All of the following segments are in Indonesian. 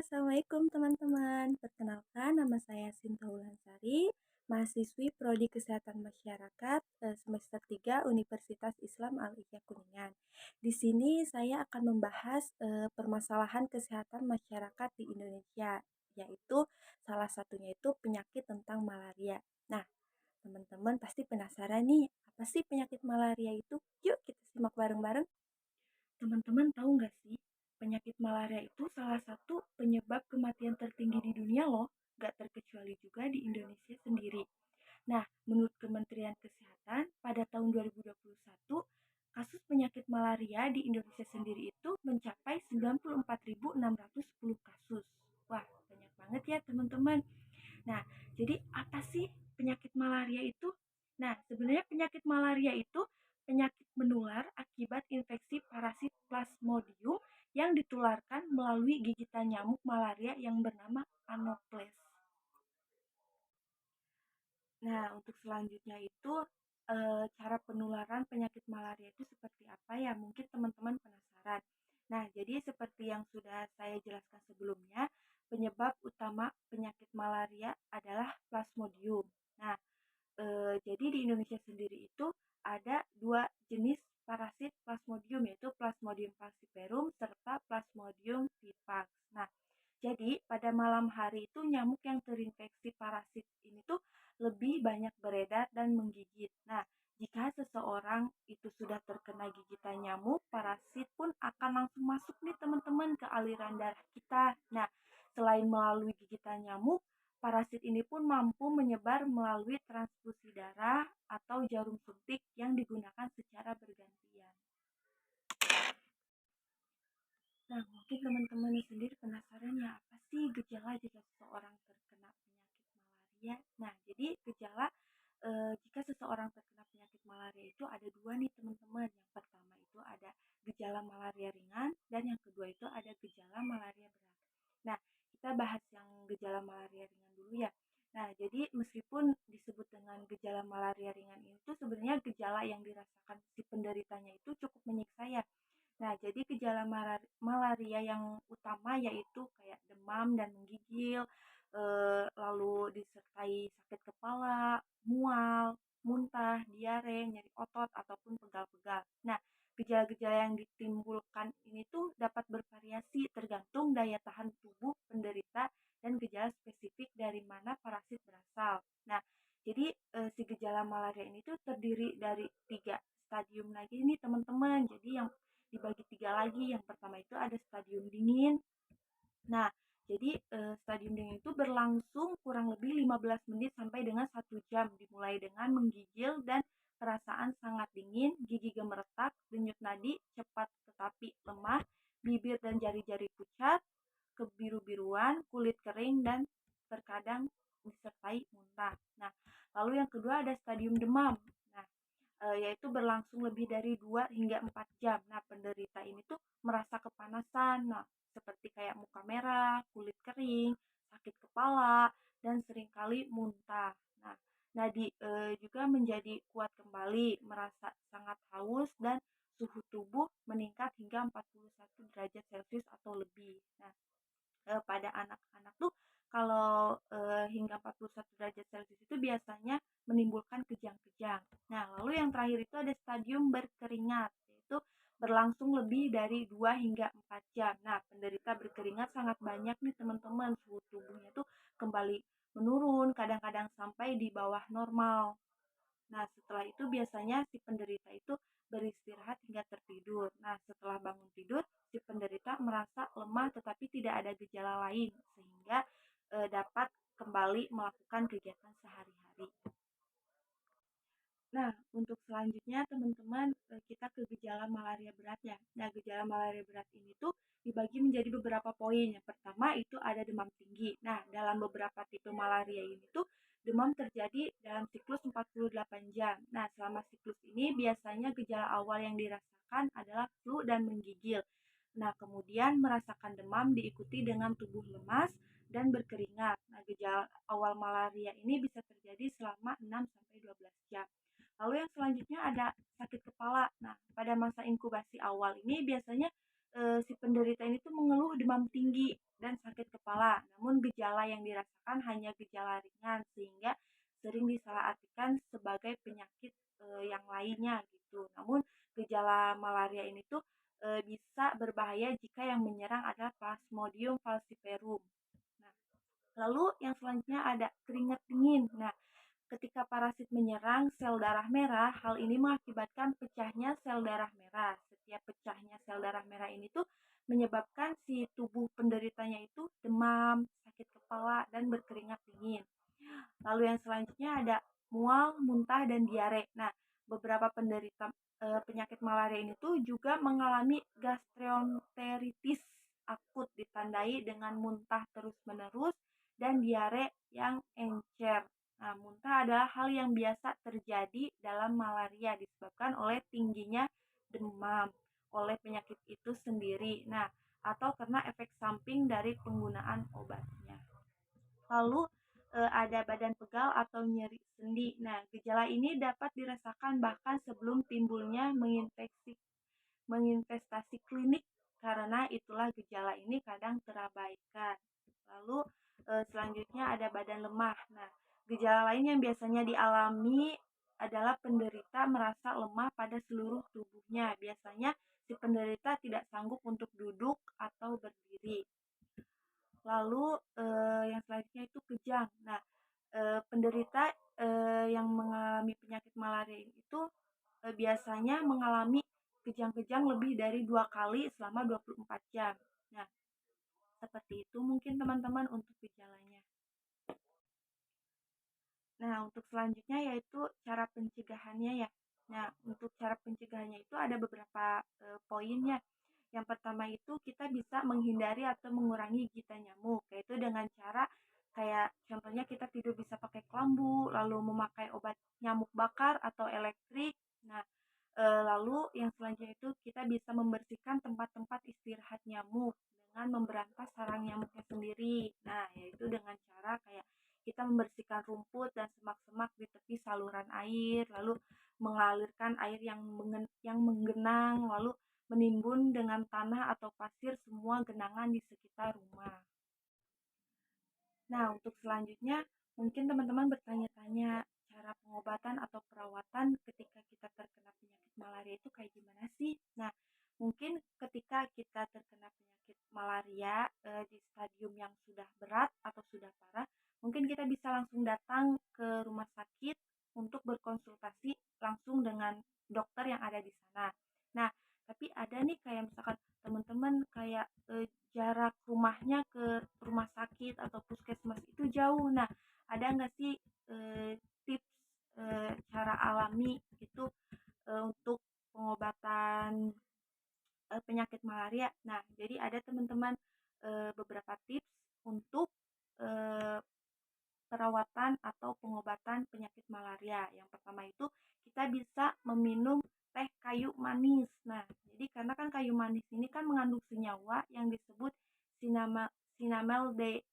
Assalamualaikum teman-teman. Perkenalkan nama saya Sinta Wulansari, mahasiswi Prodi Kesehatan Masyarakat semester 3 Universitas Islam Al-Ihya Kuningan. Di sini saya akan membahas permasalahan kesehatan masyarakat di Indonesia, yaitu salah satunya itu penyakit tentang malaria. Nah, teman-teman pasti penasaran nih, apa sih penyakit malaria itu? Yuk kita simak bareng-bareng. Teman-teman tahu nggak sih, penyakit malaria itu salah satu penyebab kematian tertinggi di dunia loh, nggak terkecuali juga di Indonesia sendiri. Nah, menurut Kementerian Kesehatan, pada tahun 2021, kasus penyakit malaria di Indonesia sendiri itu mencapai 94.610 kasus. Wah, banyak banget ya teman-teman. Nah, jadi apa sih penyakit malaria itu? Nah, sebenarnya penyakit malaria itu penyakit menular akibat infeksi parasit Plasmodium yang ditularkan melalui gigitan nyamuk malaria yang bernama Anopheles. Nah, untuk selanjutnya itu cara penularan penyakit malaria itu seperti apa ya? Mungkin teman-teman penasaran. Nah, jadi seperti yang sudah saya jelaskan sebelumnya, penyebab utama penyakit malaria adalah Plasmodium. Nah, jadi di Indonesia sendiri itu ada dua jenis parasit Plasmodium, yaitu Plasmodium falciparum serta Plasmodium vivax. Nah, jadi pada malam hari itu nyamuk yang terinfeksi parasit ini tuh lebih banyak beredar dan menggigit. Nah, jika seseorang itu sudah terkena gigitan nyamuk, parasit pun akan langsung masuk nih teman-teman ke aliran darah kita. Nah, selain melalui gigitan nyamuk, parasit ini pun mampu menyebar melalui transfusi darah atau jarum suntik yang digunakan secara bergantian. Nah, mungkin teman-teman sendiri penasaran ya, apa sih gejala jika seseorang terkena penyakit malaria? Nah, jadi gejala jika seseorang terkena penyakit malaria itu ada dua nih teman-teman. Yang pertama itu ada gejala malaria ringan dan yang kedua itu ada gejala malaria berat. Nah, kita bahas yang gejala malaria ringan dulu ya. Nah, jadi meskipun disebut dengan gejala malaria ringan itu sebenarnya gejala yang dirasakan si penderitanya itu cukup menyiksa ya. Nah, jadi gejala malaria yang utama yaitu kayak demam dan menggigil, lalu disertai sakit kepala, mual, muntah, diare, nyeri otot, ataupun pegal-pegal. Nah, gejala-gejala yang ditimbulkan ini tuh dapat bervariasi tergantung daya tahan tubuh penderita dan gejala spesifik dari mana parasit berasal. Nah, jadi si gejala malaria ini tuh terdiri dari 3 stadium lagi nih teman-teman. Jadi yang dibagi 3 lagi. Yang pertama itu ada stadium dingin. Nah, jadi stadium dingin itu berlangsung kurang lebih 15 menit sampai dengan 1 jam, dimulai dengan menggigil dan perasaan sangat dingin, gigi gemeretak, denyut nadi cepat tetapi lemah, bibir dan jari-jari pucat, kebiru-biruan, kulit kering, dan terkadang disertai muntah. Nah, lalu yang kedua ada stadium demam. Nah, yaitu berlangsung lebih dari 2 hingga 4 jam. Nah, penderita ini tuh merasa kepanasan. Nah, seperti kayak muka merah, kulit kering, sakit kepala, dan seringkali muntah. Nah, nadi juga menjadi kuat kembali, merasa sangat haus dan suhu tubuh meningkat hingga 41 derajat Celcius atau lebih. Nah, pada anak-anak tuh kalau hingga 41 derajat Celcius itu biasanya menimbulkan kejang-kejang. Nah, lalu yang terakhir itu ada stadium berkeringat, yaitu berlangsung lebih dari 2 hingga 4 jam. Nah, penderita berkeringat sangat banyak nih teman-teman, suhu tubuhnya tuh kembali menurun, kadang-kadang sampai di bawah normal. Nah, setelah itu biasanya si penderita itu beristirahat hingga tertidur. Nah, setelah bangun tidur, si penderita merasa lemah tetapi tidak ada gejala lain sehingga dapat kembali melakukan kegiatan sehari-hari. Nah, untuk selanjutnya teman-teman kita ke gejala malaria berat ya. Nah, gejala malaria berat ini tuh dibagi menjadi beberapa poin. Yang pertama itu ada demam tinggi. Nah, dalam beberapa tipe malaria ini tuh demam terjadi dalam siklus 48 jam. Nah, selama siklus ini biasanya gejala awal yang dirasakan adalah flu dan menggigil. Nah, kemudian merasakan demam diikuti dengan tubuh lemas dan berkeringat. Nah, gejala awal malaria ini bisa terjadi selama 6-12 jam. Lalu yang selanjutnya ada sakit kepala. Nah, pada masa inkubasi awal ini biasanya si penderita ini tuh mengeluh demam tinggi dan sakit kepala. Namun gejala yang dirasakan hanya gejala ringan sehingga sering disalahartikan sebagai penyakit yang lainnya gitu. Namun gejala malaria ini tuh bisa berbahaya jika yang menyerang adalah Plasmodium falciparum. Nah, lalu yang selanjutnya ada keringat dingin. Nah, ketika parasit menyerang sel darah merah, hal ini mengakibatkan pecahnya sel darah merah. Setiap pecahnya sel darah merah ini tuh menyebabkan si tubuh penderitanya itu demam, sakit kepala, dan berkeringat dingin. Lalu yang selanjutnya ada mual, muntah, dan diare. Nah, beberapa penderita penyakit malaria ini tuh juga mengalami gastroenteritis akut ditandai dengan muntah terus-menerus dan diare yang encer. Nah, muntah adalah hal yang biasa terjadi dalam malaria disebabkan oleh tingginya demam oleh penyakit itu sendiri. Nah, atau karena efek samping dari penggunaan obatnya. Lalu ada badan pegal atau nyeri sendi. Nah, gejala ini dapat dirasakan bahkan sebelum timbulnya menginvestasi klinik karena itulah gejala ini kadang terabaikan. Lalu selanjutnya ada badan lemah. Nah, gejala lain yang biasanya dialami adalah penderita merasa lemah pada seluruh tubuhnya. Biasanya si penderita tidak sanggup untuk duduk atau berdiri. Lalu yang selanjutnya itu kejang. Nah, penderita yang mengalami penyakit malaria itu biasanya mengalami kejang-kejang lebih dari 2 kali selama 24 jam. Nah, seperti itu mungkin teman-teman untuk gejalanya. Nah, untuk selanjutnya yaitu cara pencegahannya ya. Nah, untuk cara pencegahannya itu ada beberapa poinnya. Yang pertama itu kita bisa menghindari atau mengurangi gigitan nyamuk, yaitu dengan cara kayak contohnya kita tidur bisa pakai kelambu, lalu memakai obat nyamuk bakar atau elektrik. Nah, lalu yang selanjutnya itu kita bisa membersihkan tempat-tempat istirahat nyamuk dengan memberantas sarang nyamuknya sendiri. Nah, yaitu dengan cara kayak kita membersihkan rumput dan semak-semak di tepi saluran air, lalu mengalirkan air yang menggenang, lalu menimbun dengan tanah atau pasir semua genangan di sekitar rumah. Nah, untuk selanjutnya mungkin teman-teman bertanya-tanya cara pengobatan atau perawatan ketika kita terkena penyakit malaria itu kayak gimana sih? Nah, mungkin ketika kita terkena penyakit malaria di stadium yang sudah berat atau sudah parah, mungkin kita bisa langsung datang ke rumah sakit untuk berkonsultasi langsung dengan dokter yang ada di sana. Nah, tapi ada nih kayak misalkan teman-teman kayak jarak rumahnya ke rumah sakit atau puskesmas itu jauh. Nah, ada nggak sih tips cara alami itu untuk pengobatan penyakit malaria? Nah, jadi ada teman-teman beberapa tips untuk eh, perawatan atau pengobatan penyakit malaria. Yang pertama itu kita bisa meminum teh kayu manis. Nah, jadi karena kan kayu manis ini kan mengandung senyawa yang disebut cinnamaldehyd.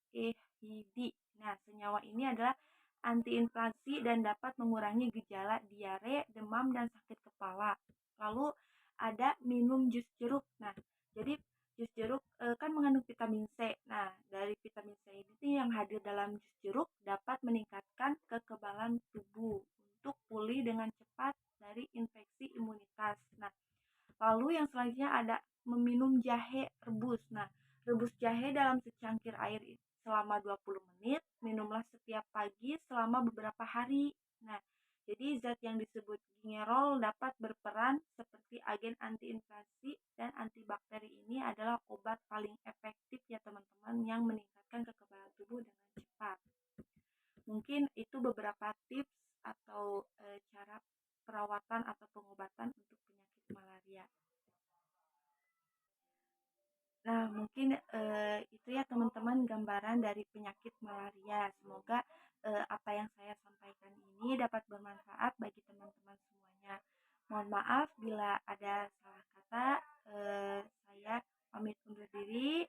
Nah, senyawa ini adalah antiinflamasi dan dapat mengurangi gejala diare, demam, dan sakit kepala. Lalu ada minum jus jeruk. Nah, jadi jus jeruk kan mengandung vitamin C. Nah, dari vitamin C ini yang hadir dalam jus jeruk dapat meningkatkan kekebalan tubuh untuk pulih dengan cepat dari infeksi imunitas. Nah, lalu yang selanjutnya ada meminum jahe rebus. Nah, rebus jahe dalam secangkir air selama 20 menit, minumlah setiap pagi selama beberapa hari. Nah, jadi zat yang disebut gingerol dapat berperan seperti agen antiinflamasi dan antibakteri. Ini adalah obat paling efektif ya teman-teman yang meningkatkan kekebalan tubuh dengan cepat. Mungkin itu beberapa tips atau cara perawatan atau pengobatan untuk penyakit malaria. Nah, mungkin itu ya teman-teman gambaran dari penyakit malaria. Semoga apa yang saya sampaikan ini dapat bermanfaat bagi teman-teman semuanya. Mohon maaf bila ada salah kata. Saya pamit undur diri.